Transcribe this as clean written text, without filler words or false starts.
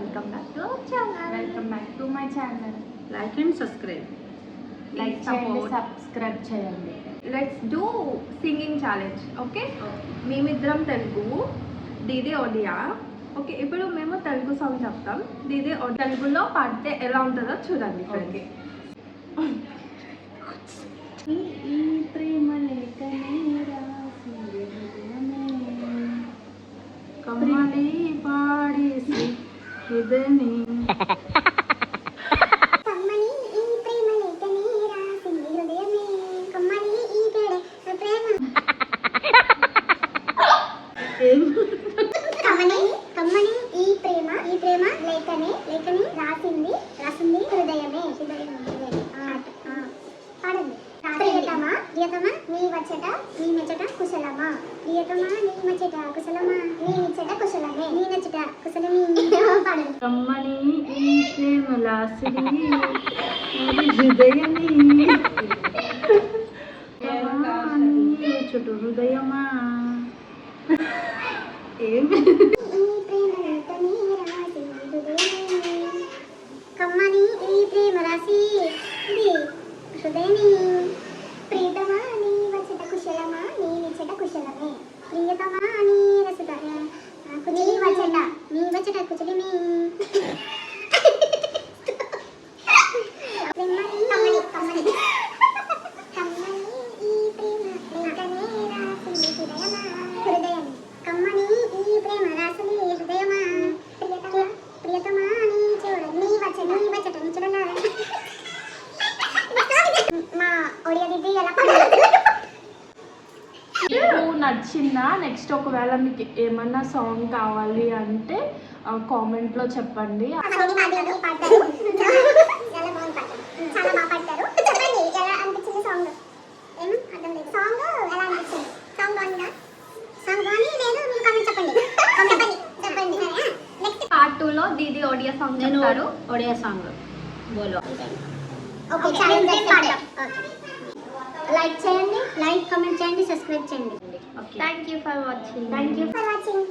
Welcome back to channel. Welcome back to my channel. Like and subscribe. Like చేయండి, subscribe చేయండి. Let's do singing challenge. Okay, మేమిద్దరం తెలుగు, దీది Odia. Okay, ఇప్పుడు మేము Telugu song చెప్తాం, దీది తెలుగులో పాడితే ఎలా ఉంటుందో చూడండి. ఓకే. ఈ ప్రేమ లేఖనే రాసింది హృదయమే, కమ్మని పాడేసి హృదయమే. కమ్మని ఈ ప్రేమ లేఖనే రాసింది హృదయమే, కమ్మని ఈ ప్రేమ కమ్మని ఈ ప్రేమ లేఖనే రాసింది హృదయమే. పాడండి. ప్రియతమా నీ వచ్చట నీ మెచ్చట కుశలమా, ప్రియతమా నీ మెచ్చట కుశలమా, నీ నిచ్చట కుశలమే, నీ నచ్చట కుశలమే. పాడండి. కమ్మని ఈ ప్రేమ లాసిరి హృదయమే, చుట్టూ హృదయమా. ఏమి కమ్మని ఈ ప్రేమ రాసి హృదయమే, ప్రియతమా నీ వచ్చట కుశలమా, నీ నిచ్చట కుశలమే, ప్రియతమా నీ రసత కుచలి వచ్చట నీ వచ్చట కుచలమే. కమ్మని ఈ ప్రేమ రాసి హృదయమా, ప్రియతమా నీ చూడ నీ వచ్చట నీ చూడ. మా ఒడియా దిద్ది ఎలా మీకు నచ్చిందా? నెక్స్ట్ ఒకవేళ మీకు ఏమన్నా సాంగ్ కావాలి అంటే కామెంట్లో చెప్పండి. చాలా బాగా పాడతారు. చాలా బాగా పాడతారు. చెప్పండి ఎలా అనిపించింది సాంగ్? ఏం అర్థం లేదు. సాంగ్ ఎలా అనిపించింది? సాంగ్ బాగుందా? సాంగ్ బాగుంది లేదు మీరు కామెంట్ చెప్పండి. నెక్స్ట్ పార్ట్ 2లో దీది ఒడియా సాంగ్ చెప్తారు. ఒడియా సాంగ్ బోలో. ఓకే, ఛాలెంజ్ పాడదాం. లైక్ చేయండి, కామెంట్ చేయండి, సబ్స్క్రైబ్ చేయండి. Thank you for watching. Thank you for watching.